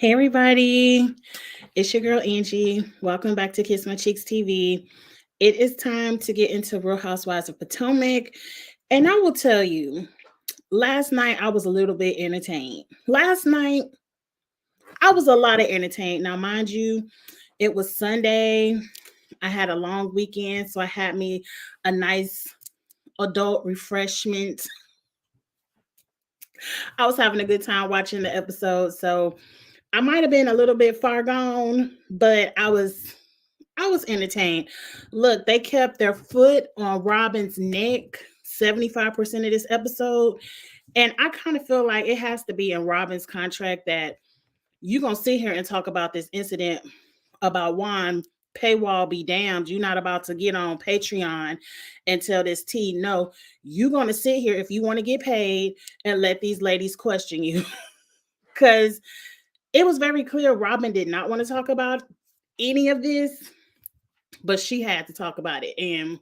Hey everybody, it's your girl Angie. Welcome back to Kiss My Cheeks TV. It is time to get into Real Housewives of Potomac. And I will tell you, last night I was a little bit entertained. Last night I was a lot of entertained. Now, mind you, it was Sunday. I had a long weekend, so I had me a nice adult refreshment. I was having a good time watching the episode, so I might have been a little bit far gone, but I was entertained. Look, they kept their foot on Robyn's neck 75% of this episode. And I kind of feel like it has to be in Robyn's contract that you're going to sit here and talk about this incident about Juan. Paywall be damned. You're not about to get on Patreon and tell this tea. No, you're going to sit here if you want to get paid and let these ladies question you. Because it was very clear Robyn did not want to talk about any of this, but she had to talk about it. And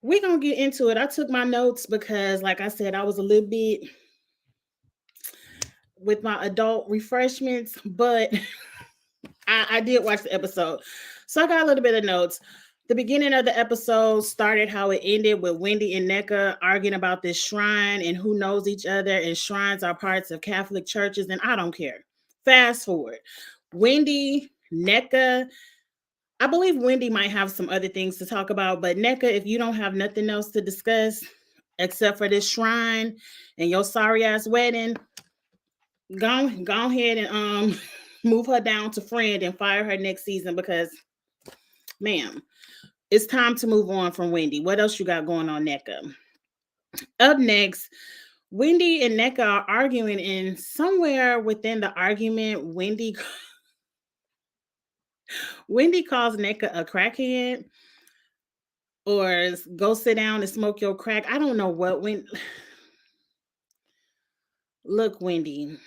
we're going to get into it. I took my notes because, like I said, I was a little bit with my adult refreshments, but I did watch the episode. So I got a little bit of notes. The beginning of the episode started how it ended with Wendy and Nneka arguing about this shrine and who knows each other. And shrines are parts of Catholic churches, and I don't care. Fast forward. Wendy, Nneka, I believe Wendy might have some other things to talk about, but Nneka, if you don't have nothing else to discuss except for this shrine and your sorry ass wedding, go ahead and move her down to friend and fire her next season because, ma'am, it's time to move on from Wendy. What else you got going on, Nneka? Up next, Wendy and Nneka are arguing, and somewhere within the argument, Wendy calls Nneka a crackhead or go sit down and smoke your crack. I don't know what when. Look, Wendy,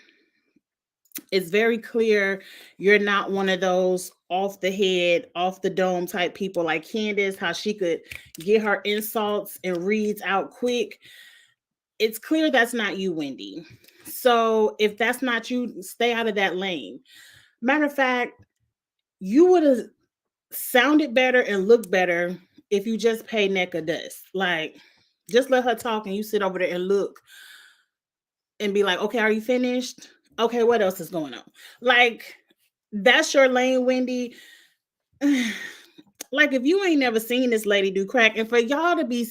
it's very clear you're not one of those off the head, off the dome type people like Candace, how she could get her insults and reads out quick. It's clear that's not you, Wendy. So if that's not you, stay out of that lane. Matter of fact, you would have sounded better and looked better if you just pay Nneka dust. Like, just let her talk and you sit over there and look and be like, okay, are you finished? Okay, what else is going on? Like, that's your lane, Wendy. Like, if you ain't never seen this lady do crack, and for y'all to be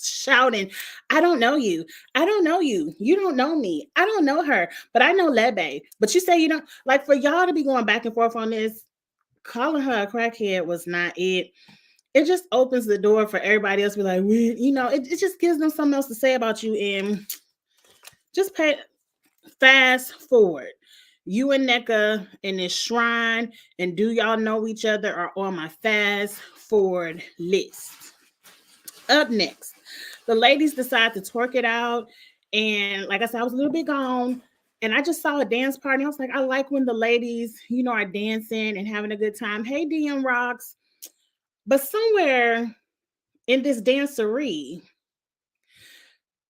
shouting, I don't know you. I don't know you. You don't know me. I don't know her, but I know Lebe. But you say you don't. Like, for y'all to be going back and forth on this, calling her a crackhead was not it. It just opens the door for everybody else to be like, it just gives them something else to say about you. And just fast forward. You and Nneka in this shrine and do y'all know each other are on my fast forward list. Up next, the ladies decide to twerk it out. And like I said, I was a little bit gone. And I just saw a dance party. I was like, I like when the ladies, are dancing and having a good time. Hey, DM Rocks. But somewhere in this dancery,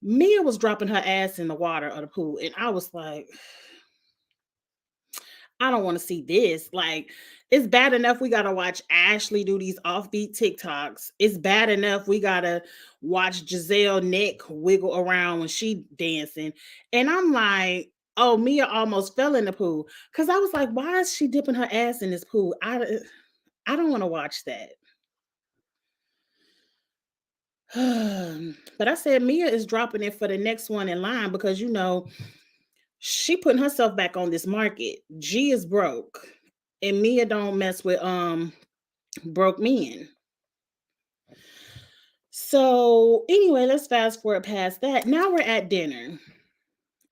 Mia was dropping her ass in the water of the pool. And I was like, I don't want to see this. Like, it's bad enough we got to watch Ashley do these offbeat TikToks. It's bad enough we got to watch Giselle neck wiggle around when she dancing. And I'm like, oh, Mia almost fell in the pool. Because I was like, why is she dipping her ass in this pool? I don't want to watch that. But I said Mia is dropping it for the next one in line because she putting herself back on this market. G is broke, and Mia don't mess with broke men. So anyway, let's fast forward past that. Now we're at dinner,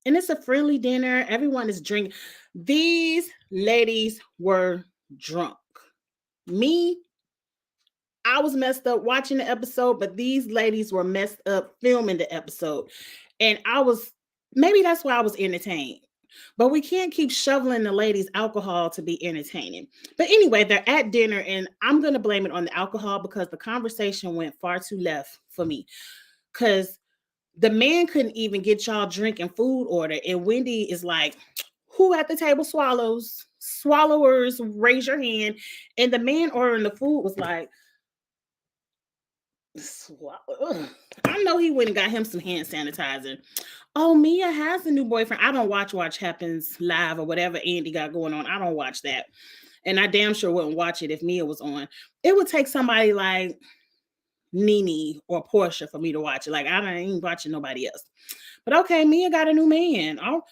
and it's a friendly dinner. Everyone is drinking. These ladies were drunk. Me, I was messed up watching the episode, but these ladies were messed up filming the episode. And maybe that's why I was entertained. But we can't keep shoveling the ladies alcohol to be entertaining. But anyway, they're at dinner, and I'm going to blame it on the alcohol because the conversation went far too left for me. Because the man couldn't even get y'all drink and food order. And Wendy is like, Who at the table swallows? Swallowers, raise your hand. And the man ordering the food was like, swallow. Ugh. I know he went and got him some hand sanitizer. Oh, Mia has a new boyfriend. I don't watch Happens Live or whatever Andy got going on. I don't watch that. And I damn sure wouldn't watch it if Mia was on. It would take somebody like Nene or Portia for me to watch it. Like, I ain't watching nobody else. But okay, Mia got a new man. Oh,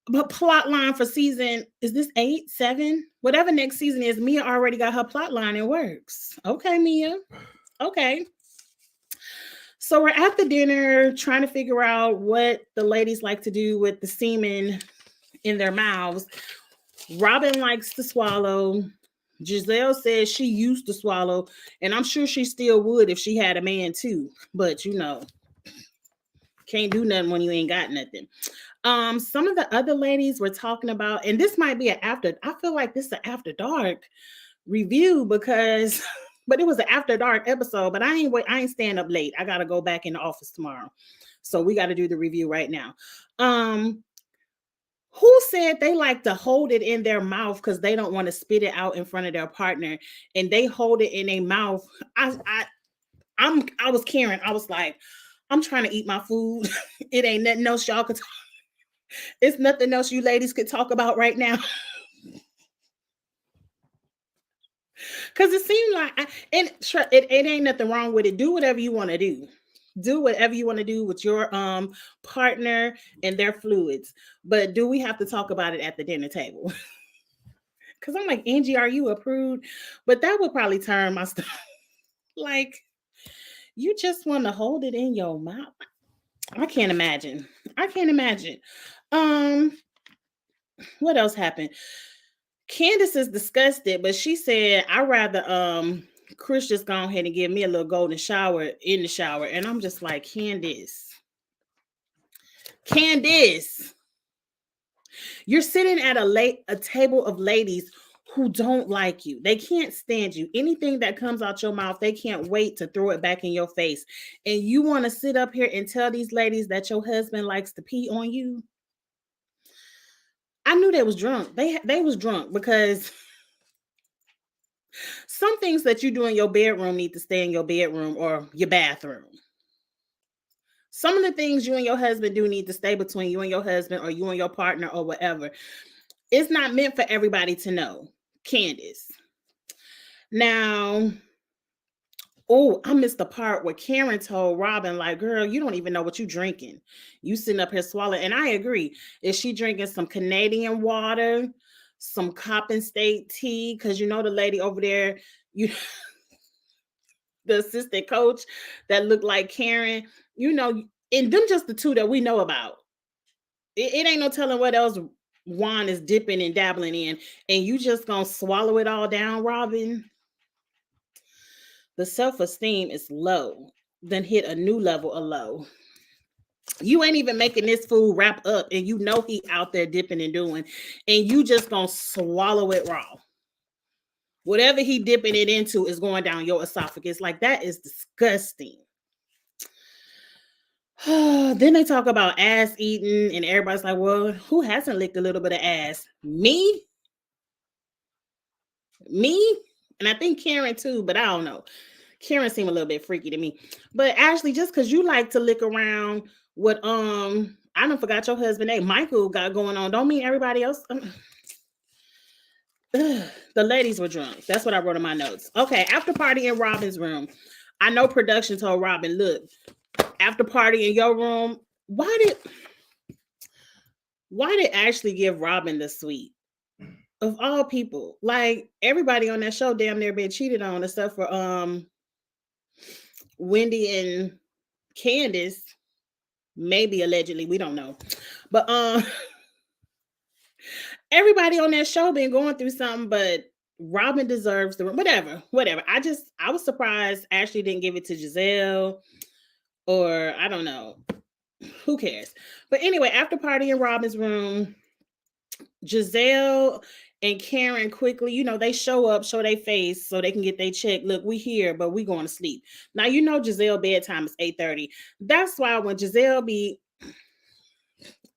but plot line for season, is this 8, 7? Whatever next season is, Mia already got her plot line. It works. Okay, Mia. Okay. So we're at the dinner trying to figure out what the ladies like to do with the semen in their mouths. Robyn likes to swallow. Giselle says she used to swallow, and I'm sure she still would if she had a man too. But can't do nothing when you ain't got nothing. Some of the other ladies were talking about, and this might be I feel like this is an after dark review because but it was an after dark episode, but I ain't staying up late. I gotta go back in the office tomorrow. So we got to do the review right now. Who said they like to hold it in their mouth because they don't want to spit it out in front of their partner, and they hold it in their mouth? I was Karen. I was like, I'm trying to eat my food. It ain't nothing else y'all could. It's nothing else you ladies could talk about right now. Because it seemed like, it ain't nothing wrong with it. Do whatever you want to do. Do whatever you want to do with your partner and their fluids. But do we have to talk about it at the dinner table? Because I'm like, Angie, are you a prude? But that would probably turn my stuff. Like, you just want to hold it in your mouth. I can't imagine. What else happened? Candace is disgusted, but she said, I'd rather Chris just go ahead and give me a little golden shower in the shower. And I'm just like, Candace, you're sitting at a table of ladies who don't like you. They can't stand you. Anything that comes out your mouth, they can't wait to throw it back in your face. And you want to sit up here and tell these ladies that your husband likes to pee on you? I knew they was drunk. They was drunk because some things that you do in your bedroom need to stay in your bedroom or your bathroom. Some of the things you and your husband do need to stay between you and your husband or you and your partner or whatever. It's not meant for everybody to know. Candace. Now, I missed the part where Karen told Robyn, like, girl, you don't even know what you're drinking. You sitting up here swallowing. And I agree. Is she drinking some Canadian water, some Coppin State tea? Because the lady over there, the assistant coach that looked like Karen, and them just the two that we know about. It ain't no telling what else Juan is dipping and dabbling in. And you just gonna swallow it all down, Robyn? The self-esteem is low, then hit a new level of low. You ain't even making this food wrap up, and he out there dipping and doing, and you just gonna swallow it raw. Whatever he dipping it into is going down your esophagus. Like, that is disgusting. Then they talk about ass eating, and everybody's like, well, who hasn't licked a little bit of ass? Me? And I think Karen too, but I don't know. Karen seemed a little bit freaky to me. But Ashley, just because you like to lick around what I don't forgot your husband name, Michael, got going on, don't mean everybody else. The ladies were drunk. That's what I wrote in my notes. Okay, after party in Robyn's room. I know production told Robyn, look, after party in your room. Why did Ashley give Robyn the suite? Of all people, like, everybody on that show damn near been cheated on, except for Wendy and Candace, maybe allegedly, we don't know, but everybody on that show been going through something. But Robyn deserves the whatever. I was surprised Ashley didn't give it to Giselle, or I don't know, who cares. But anyway, after party in Robyn's room, Giselle and Karen quickly, they show up, show their face so they can get their check. Look, we here, but we going to sleep. Now, Giselle bedtime is 8:30. That's why when Giselle be,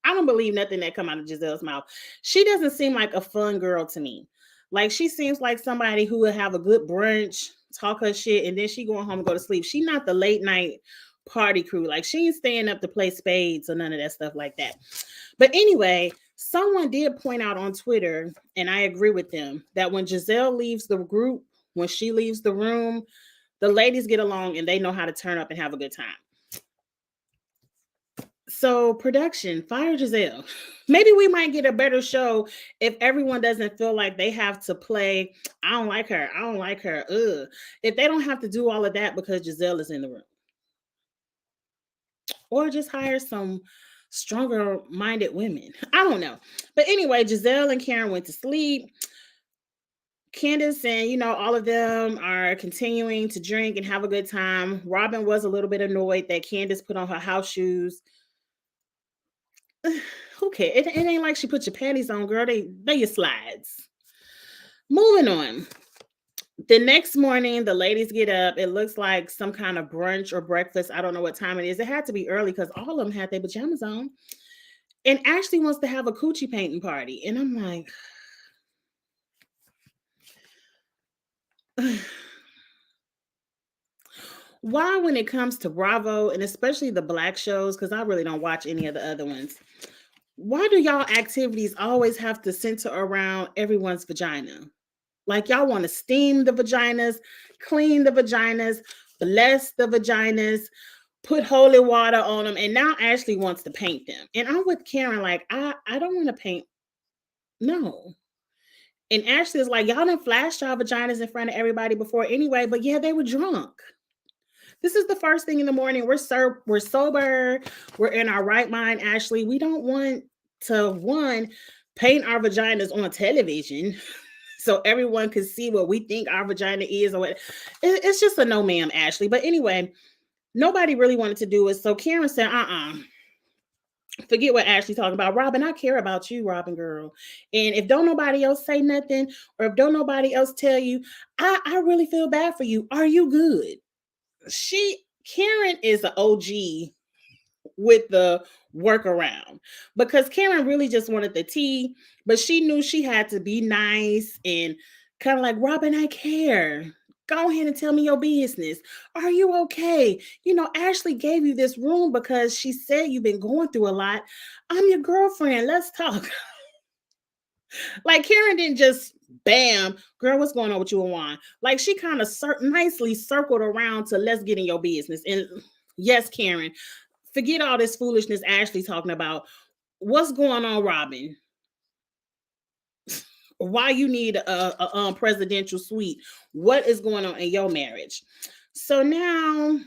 I don't believe nothing that come out of Giselle's mouth. She doesn't seem like a fun girl to me. Like she seems like somebody who would have a good brunch, talk her shit, and then she going home and go to sleep. She not the late night party crew. Like she ain't staying up to play spades or none of that stuff like that. But anyway, someone did point out on Twitter, and I agree with them, that when Giselle leaves the group, when she leaves the room, the ladies get along and they know how to turn up and have a good time. So, production, fire Giselle. Maybe we might get a better show if everyone doesn't feel like they have to play, I don't like her, I don't like her, ugh. If they don't have to do all of that because Giselle is in the room. Or just hire some stronger minded women. I don't know. But anyway, Giselle and Karen went to sleep. Candace and all of them are continuing to drink and have a good time. Robyn was a little bit annoyed that Candace put on her house shoes. Who cares? It ain't like she put your panties on, girl. They your slides. Moving on. The next morning, the ladies get up. It looks like some kind of brunch or breakfast. I don't know what time it is. It had to be early because all of them had their pajamas on. And Ashley wants to have a coochie painting party. And I'm like, why, when it comes to Bravo and especially the black shows, because I really don't watch any of the other ones, why do y'all activities always have to center around everyone's vagina? Like y'all want to steam the vaginas, clean the vaginas, bless the vaginas, put holy water on them, and now Ashley wants to paint them. And I'm with Karen, like, I don't want to paint. No. And Ashley is like, y'all done flashed y'all vaginas in front of everybody before anyway, but yeah, they were drunk. This is the first thing in the morning. We're sober. We're in our right mind, Ashley. We don't want to, one, paint our vaginas on television so everyone can see what we think our vagina is. Or what. It's just a no, ma'am, Ashley. But anyway, nobody really wanted to do it. So Karen said, forget what Ashley talking about. Robyn, I care about you, Robyn girl. And if don't nobody else say nothing, or if don't nobody else tell you, I really feel bad for you. Are you good? Karen is an OG with the workaround, because Karen really just wanted the tea, but she knew she had to be nice and kind of like, Robyn, I care. Go ahead and tell me your business. Are you okay? Ashley gave you this room because she said you've been going through a lot. I'm your girlfriend. Let's talk. Like Karen didn't just bam, girl, what's going on with you and Juan? Like she kind of nicely circled around to let's get in your business. And yes, Karen, forget all this foolishness Ashley talking about. What's going on, Robyn? Why you need a presidential suite? What is going on in your marriage? So now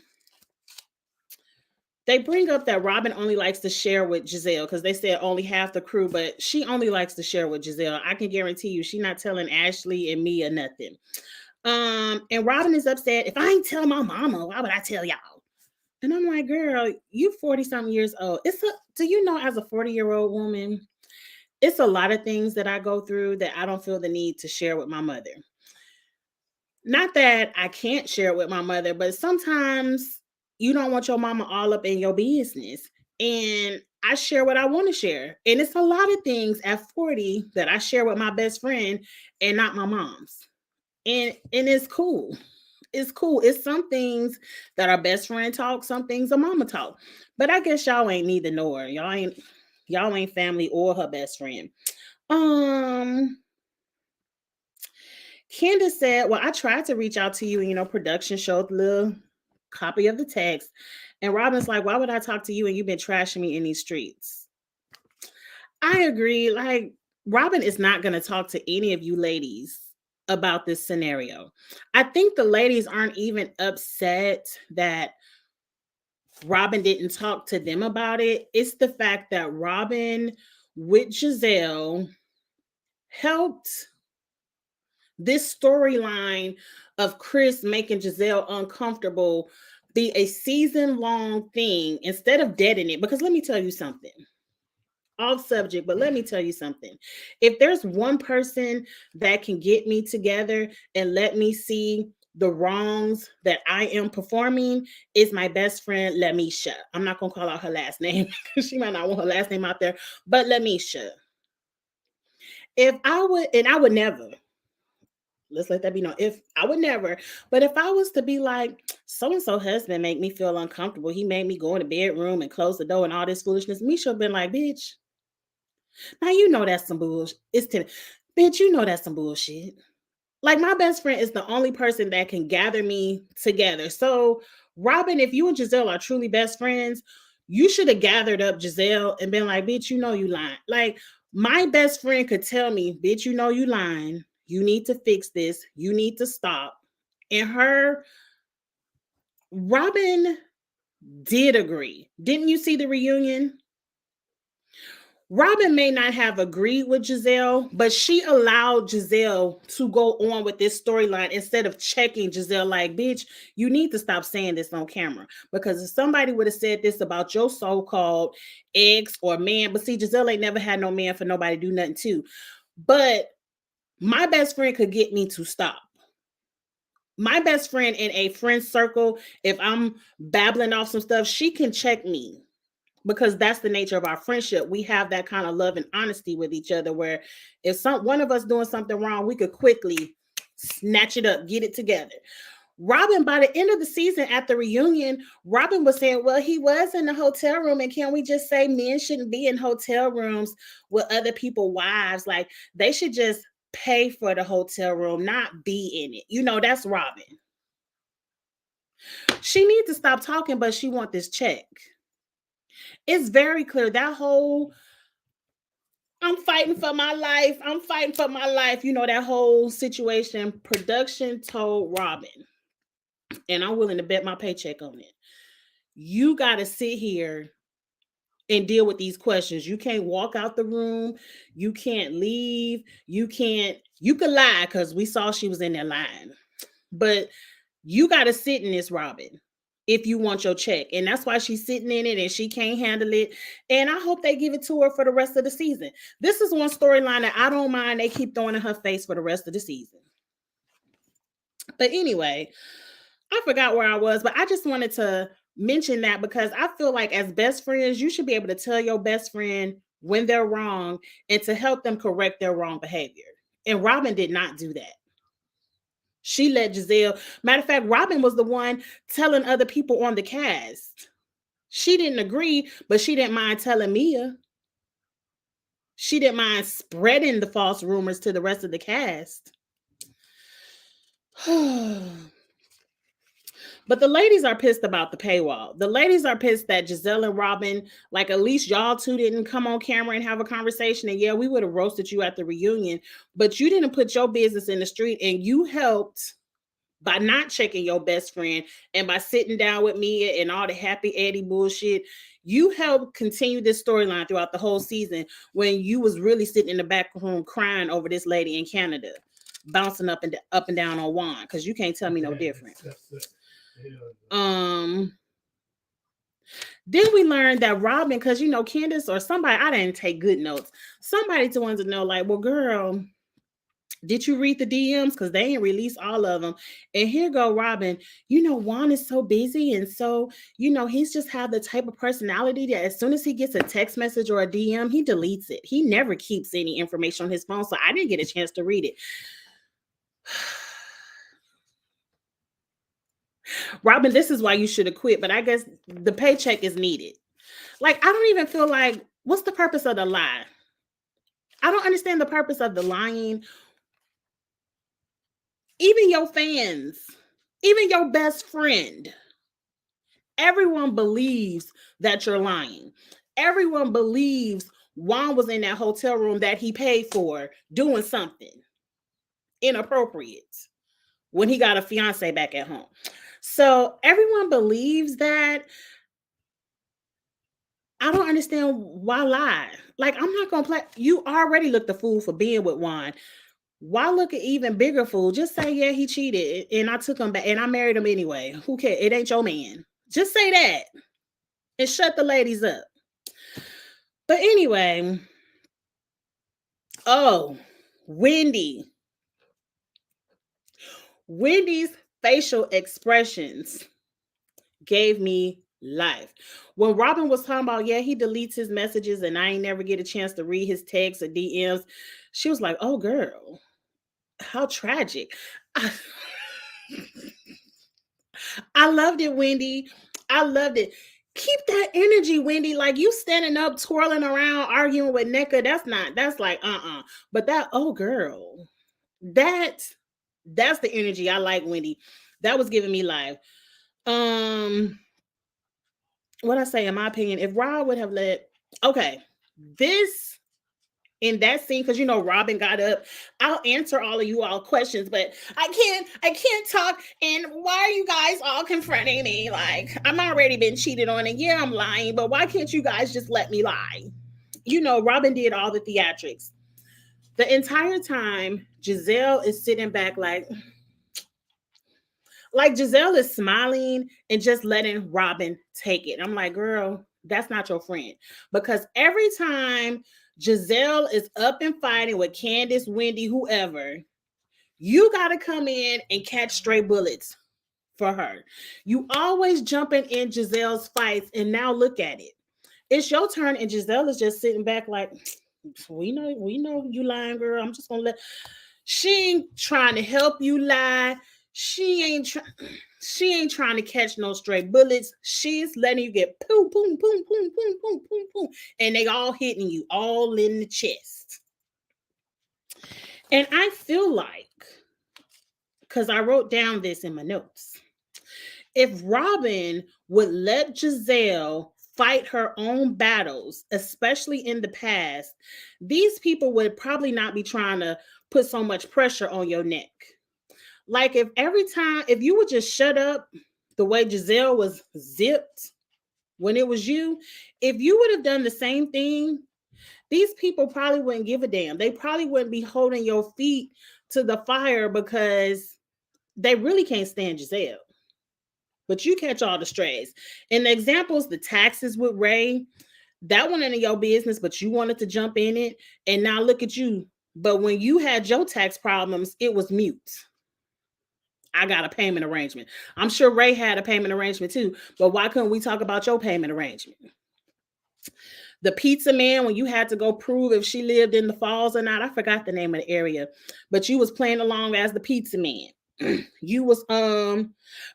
they bring up that Robyn only likes to share with Giselle because they said only half the crew, but she only likes to share with Giselle. I can guarantee you she's not telling Ashley and me or nothing. And Robyn is upset. If I ain't tell my mama, why would I tell y'all? And I'm like, girl, you 40-something years old. Do you know, as a 40-year-old woman, it's a lot of things that I go through that I don't feel the need to share with my mother. Not that I can't share it with my mother, but sometimes you don't want your mama all up in your business. And I share what I want to share. And it's a lot of things at 40 that I share with my best friend and not my mom's. And it's cool. It's cool. It's some things that our best friend talk, some things a mama talk. But I guess y'all ain't neither nor. Y'all ain't family or her best friend. Candace said, well, I tried to reach out to you, and production showed the little copy of the text. And Robyn's like, why would I talk to you and you've been trashing me in these streets? I agree. Like, Robyn is not going to talk to any of you ladies about this scenario. I think the ladies aren't even upset that Robyn didn't talk to them about it. It's the fact that Robyn with Giselle helped this storyline of Chris making Giselle uncomfortable be a season-long thing instead of deading it. Because let me tell you something. Off subject, but let me tell you something. If there's one person that can get me together and let me see the wrongs that I am performing is my best friend, Lamisha. I'm not going to call out her last name because she might not want her last name out there, but Lamisha. If I would, and I would never, let's let that be known. If I would never, but if I was to be like, so and so husband make me feel uncomfortable. He made me go in the bedroom and close the door and all this foolishness. Misha have been like, bitch, now you know that's some bullshit. It's bitch, you know that's some bullshit. Like my best friend is the only person that can gather me together. So, Robyn, if you and Giselle are truly best friends, you should have gathered up Giselle and been like, bitch, you know you lying. Like my best friend could tell me, bitch, you know you lying. You need to fix this. You need to stop. And Robyn did agree. Didn't you see the reunion? Robyn may not have agreed with Giselle, but she allowed Giselle to go on with this storyline instead of checking Giselle like, bitch, you need to stop saying this on camera. Because if somebody would have said this about your so-called ex or man, but see, Giselle ain't never had no man for nobody to do nothing to. But my best friend could get me to stop. My best friend in a friend circle, if I'm babbling off some stuff, she can check me because that's the nature of our friendship. We have that kind of love and honesty with each other where if one of us doing something wrong, we could quickly snatch it up, get it together. Robyn, by the end of the season at the reunion, Robyn was saying, well, he was in the hotel room. And can we just say men shouldn't be in hotel rooms with other people's wives? Like they should just pay for the hotel room, not be in it. You know, that's Robyn. She needs to stop talking, but she want this check. It's very clear that whole I'm fighting for my life. I'm fighting for my life. You know, that whole situation. Production told Robyn, and I'm willing to bet my paycheck on it. You got to sit here and deal with these questions. You can't walk out the room. You can't leave. You could lie because we saw she was in there lying. But you got to sit in this, Robyn, if you want your check. And that's why she's sitting in it and she can't handle it. And I hope they give it to her for the rest of the season. This is one storyline that I don't mind they keep throwing in her face for the rest of the season. But anyway, I forgot where I was, but I just wanted to mention that because I feel like as best friends, you should be able to tell your best friend when they're wrong and to help them correct their wrong behavior. And Robyn did not do that. She let Giselle, matter of fact, Robyn was the one telling other people on the cast. She didn't agree, but she didn't mind telling Mia. She didn't mind spreading the false rumors to the rest of the cast. But the ladies are pissed about the paywall. The ladies are pissed that Giselle and Robyn, like at least y'all two didn't come on camera and have a conversation. And yeah, we would have roasted you at the reunion, but you didn't put your business in the street and you helped by not checking your best friend and by sitting down with me and all the happy Eddie bullshit. You helped continue this storyline throughout the whole season when you was really sitting in the back room crying over this lady in Canada, bouncing up and down on Juan, because you can't tell me no different. Then we learned that Robyn, because you know, Candace or somebody, I didn't take good notes. Somebody wanted to know, like, well, girl, did you read the DMs? Because they ain't released all of them. And here go Robyn. You know, Juan is so busy. And so, you know, he's just have the type of personality that as soon as he gets a text message or a DM, he deletes it. He never keeps any information on his phone. So I didn't get a chance to read it. Robyn, this is why you should have quit. But I guess the paycheck is needed. Like, I don't even feel like, what's the purpose of the lie? I don't understand the purpose of the lying. Even your fans, even your best friend, everyone believes that you're lying. Everyone believes Juan was in that hotel room that he paid for doing something inappropriate when he got a fiance back at home. So everyone believes that. I don't understand why lie. Like, I'm not going to play. You already looked a fool for being with Juan. Why look an even bigger fool? Just say, yeah, he cheated and I took him back and I married him anyway. Who cares? It ain't your man. Just say that and shut the ladies up. But anyway, oh, Wendy's facial expressions gave me life. When Robyn was talking about, yeah, he deletes his messages and I ain't never get a chance to read his texts or DMs, she was like, oh, girl, how tragic. I, I loved it, Wendy. I loved it. Keep that energy, Wendy. Like you standing up, twirling around, arguing with Nneka. That's like, But that, oh, girl, that, that's the energy I like, Wendy. That was giving me life. Um, what I say, in my opinion, if Rob would have let, okay, this in that scene, because Robyn got up. I'll answer all of you all questions, but I can't talk. And why are you guys all confronting me? Like, I'm already been cheated on, and yeah, I'm lying, but why can't you guys just let me lie? Robyn did all the theatrics. The entire time, Giselle is sitting back like Giselle is smiling and just letting Robyn take it. I'm like, girl, that's not your friend. Because every time Giselle is up and fighting with Candace, Wendy, whoever, you got to come in and catch stray bullets for her. You always jumping in Giselle's fights, and now look at it. It's your turn, and Giselle is just sitting back like, we know you lying, girl. I'm just gonna let. She ain't trying to help you lie. She ain't trying to catch no stray bullets. She's letting you get boom, boom, boom, boom, boom, boom, boom, boom, and they all hitting you all in the chest. And I feel like, because I wrote down this in my notes, if Robyn would let Giselle fight her own battles, especially in the past, these people would probably not be trying to put so much pressure on your neck. Like if you would just shut up the way Giselle was zipped when it was you, if you would have done the same thing, these people probably wouldn't give a damn. They probably wouldn't be holding your feet to the fire because they really can't stand Giselle. But you catch all the strays. And the examples, the taxes with Ray, that one into your business, but you wanted to jump in it. And now look at you. But when you had your tax problems, it was mute. I got a payment arrangement. I'm sure Ray had a payment arrangement too, but why couldn't we talk about your payment arrangement? The pizza man, when you had to go prove if she lived in the Falls or not, I forgot the name of the area, but you was playing along as the pizza man. You was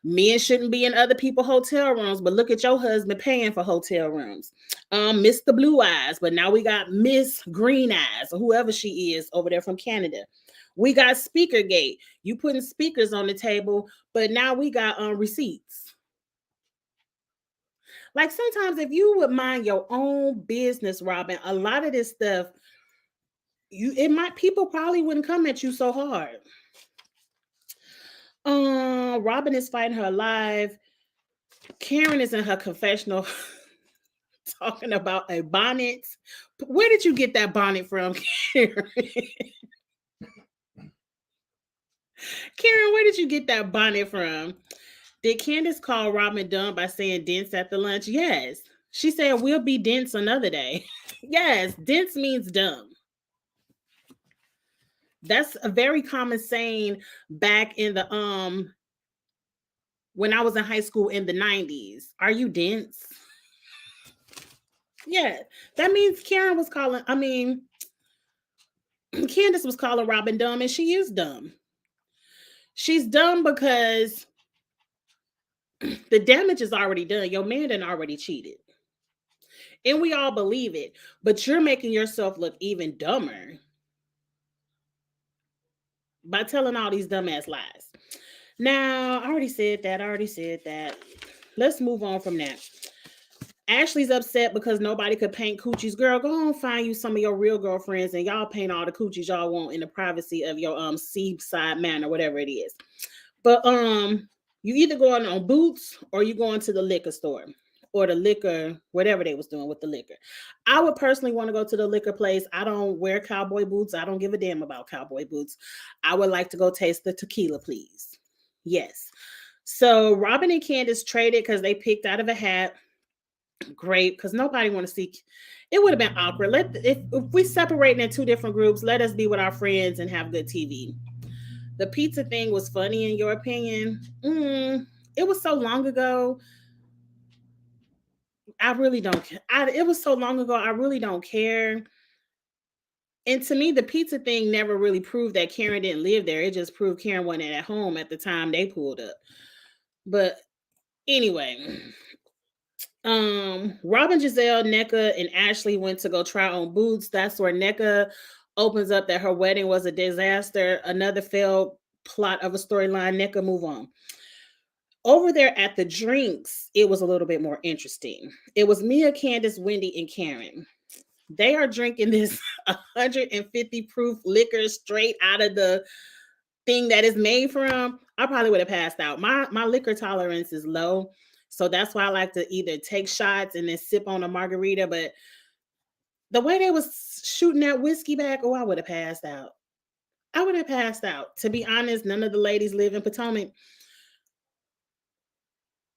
men shouldn't be in other people's hotel rooms, but look at your husband paying for hotel rooms. Mr. Blue Eyes, but now we got Miss Green Eyes, or whoever she is over there from Canada. We got Speakergate. You putting speakers on the table, but now we got receipts. Like sometimes if you would mind your own business, Robyn, a lot of this stuff, people probably wouldn't come at you so hard. Robyn is fighting her live. Karen is in her confessional talking about a bonnet. Where did you get that bonnet from, Karen? Karen, where did you get that bonnet from? Did Candace call Robyn dumb by saying dense at the lunch? Yes. She said, we'll be dense another day. Yes, dense means dumb. That's a very common saying back in the when I was in high school in the 90s. Are you dense? Yeah, that means Candace was calling Robyn dumb, and she is dumb. She's dumb because the damage is already done. Your man done already cheated. And we all believe it, but you're making yourself look even dumber by telling all these dumbass lies. Now, I already said that. Let's move on from that. Ashley's upset because nobody could paint coochies. Girl, go on find you some of your real girlfriends and y'all paint all the coochies y'all want in the privacy of your seaside manor, whatever it is. But you either going on Boots or you going to the liquor store or the liquor, whatever they was doing with the liquor. I would personally want to go to the liquor place. I don't wear cowboy boots. I don't give a damn about cowboy boots. I would like to go taste the tequila, please. Yes. So Robyn and Candace traded because they picked out of a hat. Great, because nobody want to see. It would have been awkward. If we separating in two different groups, let us be with our friends and have good TV. The pizza thing was funny in your opinion. It was so long ago. I really don't care. It was so long ago. I really don't care. And to me, the pizza thing never really proved that Karen didn't live there. It just proved Karen wasn't at home at the time they pulled up. But anyway, Robyn, Giselle, Nneka, and Ashley went to go try on boots. That's where Nneka opens up that her wedding was a disaster. Another failed plot of a storyline. Nneka, move on. Over there at the drinks, it was a little bit more interesting. It was Mia, Candace, Wendy, and Karen. They are drinking this 150 proof liquor straight out of the thing that is made from. I probably would have passed out. My liquor tolerance is low. So that's why I like to either take shots and then sip on a margarita. But the way they was shooting that whiskey back, oh, I would have passed out. I would have passed out. To be honest, none of the ladies live in Potomac.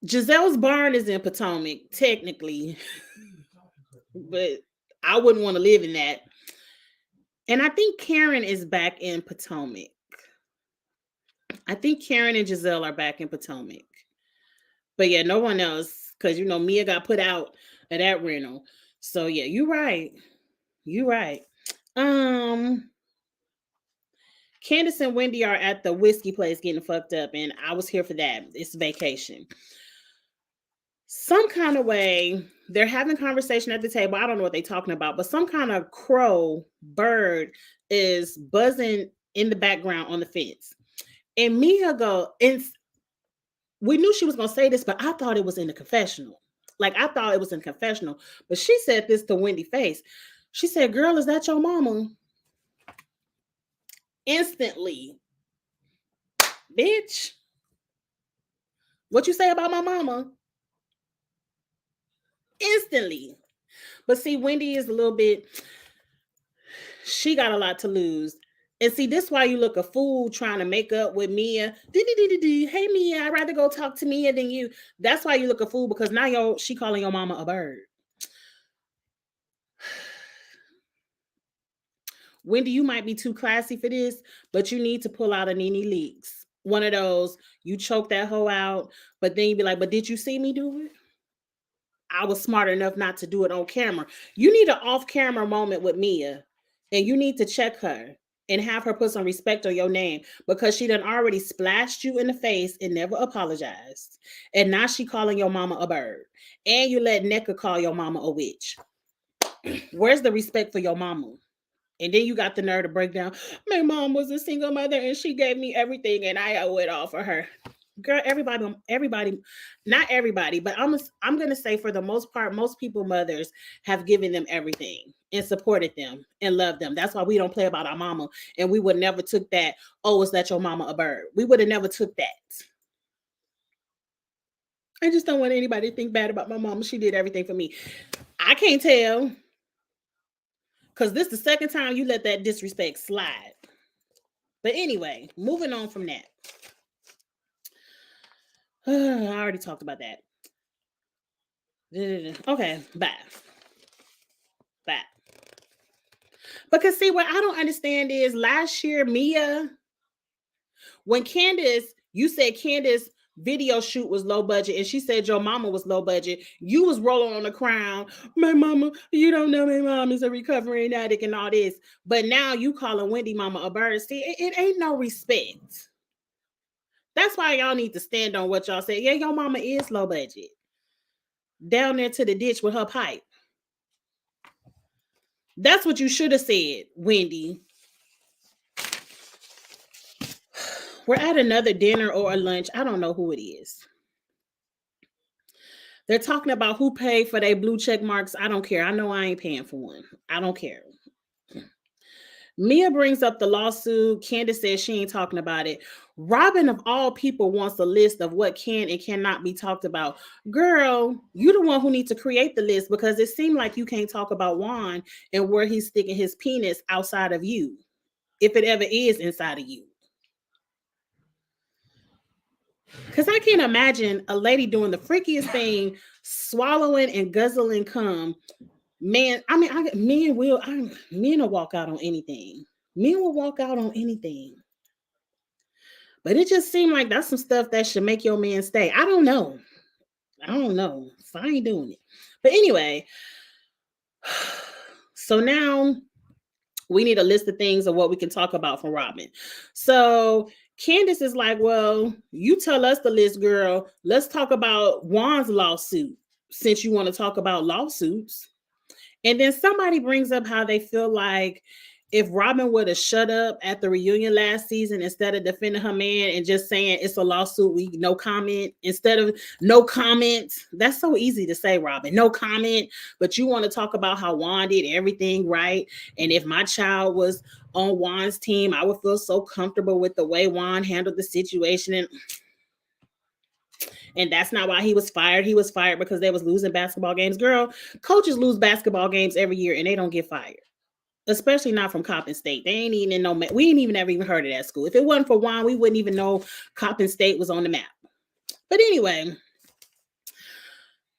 Giselle's barn is in Potomac, technically, but I wouldn't want to live in that. And I think Karen is back in Potomac. I think Karen and Giselle are back in Potomac. But yeah, no one else, because Mia got put out of that rental. So yeah, you're right. You're right. Candace and Wendy are at the whiskey place getting fucked up, and I was here for that. It's vacation. Some kind of way, they're having conversation at the table. I don't know what they're talking about, but some kind of crow bird is buzzing in the background on the fence. And Mia go, and we knew she was going to say this, but I thought it was in the confessional. Like, I thought it was in confessional. But she said this to Wendy face. She said, girl, is that your mama? Instantly. Bitch. What you say about my mama? Instantly. But see, Wendy is a little bit, she got a lot to lose. And see, this is why you look a fool trying to make up with Mia. Hey, Mia, I'd rather go talk to Mia than you. That's why you look a fool, because now she calling your mama a bird. Wendy, you might be too classy for this, but you need to pull out a Nene Leaks. One of those, you choke that hoe out, but then you be like, but did you see me do it? I was smart enough not to do it on camera. You need an off-camera moment with Mia, and you need to check her and have her put some respect on your name, because she done already splashed you in the face and never apologized. And now she calling your mama a bird. And you let Nneka call your mama a witch. Where's the respect for your mama? And then you got the nerve to break down. My mom was a single mother and she gave me everything and I owe it all for her. Girl, everybody, not everybody, but I'm gonna say for the most part, most people mothers have given them everything and supported them and loved them. That's why we don't play about our mama, and we would never took that. Oh, is that your mama a bird? We would have never took that. I just don't want anybody to think bad about my mama. She did everything for me. I can't tell, because this is the second time you let that disrespect slide. But anyway, moving on from that. I already talked about that. Okay, bye. Bye. Because see, what I don't understand is last year, Mia, when you said Candace video shoot was low budget, and she said your mama was low budget, you was rolling on the crown. My mama, you don't know my mom is a recovering addict and all this. But now you calling Wendy mama a bird. See, it ain't no respect. That's why y'all need to stand on what y'all say. Yeah, your mama is low budget. Down there to the ditch with her pipe. That's what you should have said, Wendy. We're at another dinner or a lunch. I don't know who it is. They're talking about who paid for their blue check marks. I don't care. I know I ain't paying for one. I don't care. Mia brings up the lawsuit. Candace says she ain't talking about it. Robyn, of all people, wants a list of what can and cannot be talked about. Girl, you the one who needs to create the list, because it seemed like you can't talk about Juan and where he's sticking his penis outside of you, if it ever is inside of you. Because I can't imagine a lady doing the freakiest thing, swallowing and guzzling cum. Man, I mean, men will walk out on anything. Men will walk out on anything. But it just seemed like that's some stuff that should make your man stay. I don't know. I don't know. So I ain't doing it. But anyway, so now we need a list of things of what we can talk about from Robyn. So Candace is like, well, you tell us the list, girl. Let's talk about Juan's lawsuit since you want to talk about lawsuits. And then somebody brings up how they feel like if Robyn would have shut up at the reunion last season instead of defending her man and just saying it's a lawsuit, we no comment instead of no comment. That's so easy to say, Robyn, no comment. But you want to talk about how Juan did everything right. And if my child was on Juan's team, I would feel so comfortable with the way Juan handled the situation. And that's not why he was fired. He was fired because they was losing basketball games. Girl, coaches lose basketball games every year and they don't get fired. Especially not from Coppin State. They ain't even in we ain't even ever even heard of that school. If it wasn't for Juan, we wouldn't even know Coppin State was on the map. But anyway,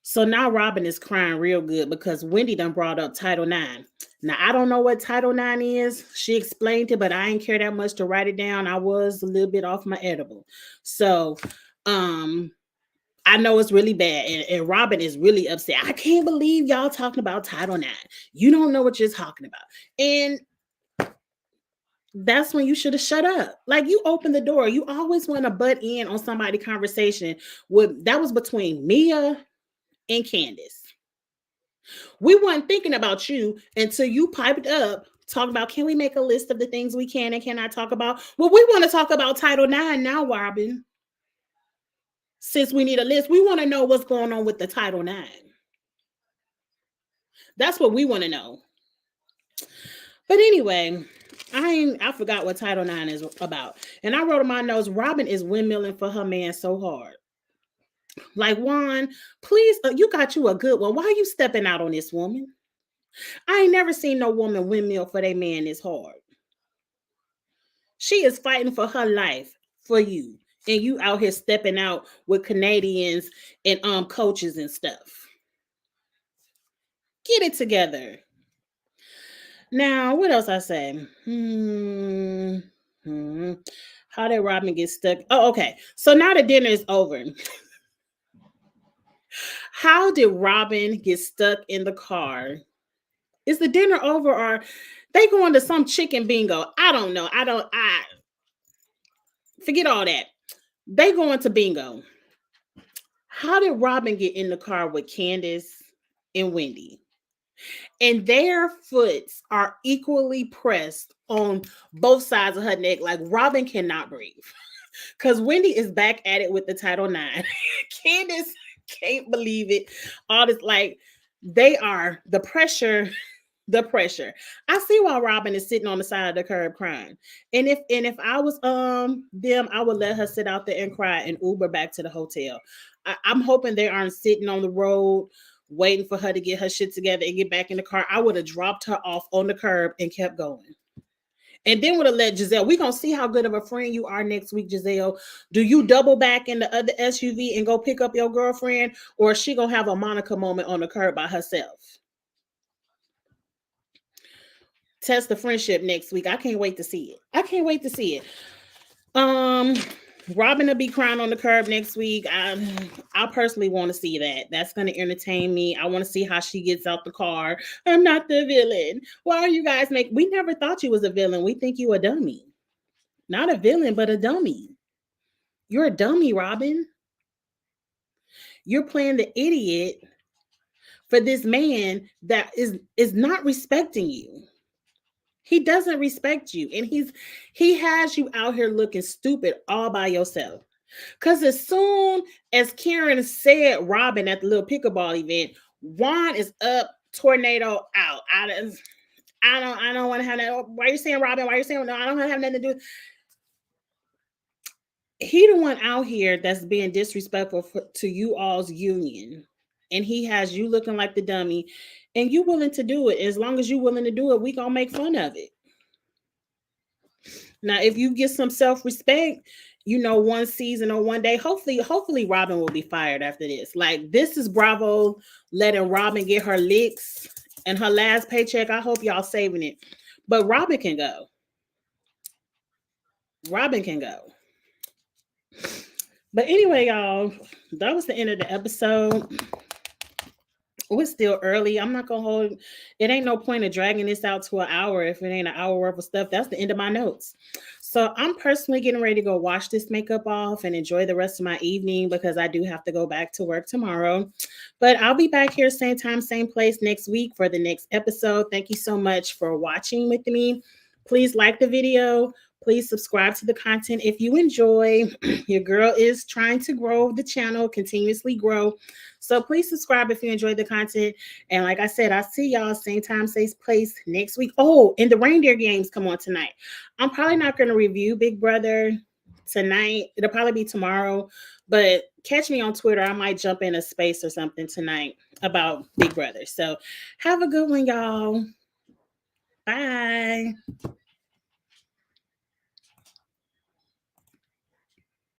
so now Robyn is crying real good because Wendy done brought up Title IX. Now, I don't know what Title IX is. She explained it, but I didn't care that much to write it down. I was a little bit off my edible. So, I know it's really bad, and Robyn is really upset. I can't believe y'all talking about Title IX. You don't know what you're talking about. And that's when you should have shut up. Like, you opened the door. You always want to butt in on somebody's conversation. That was between Mia and Candace. We weren't thinking about you until you piped up, talking about, can we make a list of the things we can and cannot talk about? Well, we want to talk about Title IX now, Robyn. Since we need a list, we want to know what's going on with the Title IX. That's what we want to know. But anyway, I forgot what Title IX is about. And I wrote in my notes, Robyn is windmilling for her man so hard. Like, Juan, please, you got you a good one. Why are you stepping out on this woman? I ain't never seen no woman windmill for their man this hard. She is fighting for her life for you. And you out here stepping out with Canadians and coaches and stuff. Get it together. Now, what else I say? How did Robyn get stuck? Oh, okay. So now the dinner is over. How did Robyn get stuck in the car? Is the dinner over or they going to some chicken bingo? I don't know. I forget all that. They going to bingo. How did Robyn get in the car with Candace and Wendy? And their foots are equally pressed on both sides of her neck. Like, Robyn cannot breathe. Because Wendy is back at it with the Title IX. Candace can't believe it. All this, like, they are the pressure. I see why Robyn is sitting on the side of the curb crying. And if I was them, I would let her sit out there and cry and Uber back to the hotel. I'm hoping they aren't sitting on the road waiting for her to get her shit together and get back in the car. I would have dropped her off on the curb and kept going. And then would have let Giselle, we're going to see how good of a friend you are next week, Giselle. Do you double back in the other SUV and go pick up your girlfriend? Or is she going to have a Monica moment on the curb by herself? Test the friendship next week. I can't wait to see it. Robyn will be crying on the curb next week. I personally want to see that. That's going to entertain me. I want to see how she gets out the car. I'm not the villain. Why are you guys we never thought you was a villain. We think you a dummy. Not a villain, but a dummy. You're a dummy, Robyn. You're playing the idiot for this man that is not respecting you. He doesn't respect you. And he has you out here looking stupid all by yourself. Because as soon as Karen said Robyn at the little pickleball event, Juan is up, tornado out. I don't want to have that. Why are you saying Robyn? Why are you saying no? I don't have nothing to do. He the one out here that's being disrespectful to you all's union. And he has you looking like the dummy. And you willing to do it. As long as you willing to do it, we gonna make fun of it. Now, if you get some self-respect, one season or one day, hopefully Robyn will be fired after this. Like, this is Bravo letting Robyn get her licks and her last paycheck. I hope y'all saving it. But Robyn can go. But anyway, y'all, that was the end of the episode. It's still early. I'm not gonna hold it. Ain't no point of dragging this out to an hour if it ain't an hour worth of stuff. That's the end of my notes. So I'm personally getting ready to go wash this makeup off and enjoy the rest of my evening because I do have to go back to work tomorrow. But I'll be back here same time, same place next week for the next episode. Thank you so much for watching with me. Please like the video. Please subscribe to the content if you enjoy. Your girl is trying to grow the channel, continuously grow. So please subscribe if you enjoyed the content. And like I said, I'll see y'all same time, same place next week. Oh, and the reindeer games come on tonight. I'm probably not going to review Big Brother tonight. It'll probably be tomorrow. But catch me on Twitter. I might jump in a space or something tonight about Big Brother. So have a good one, y'all. Bye.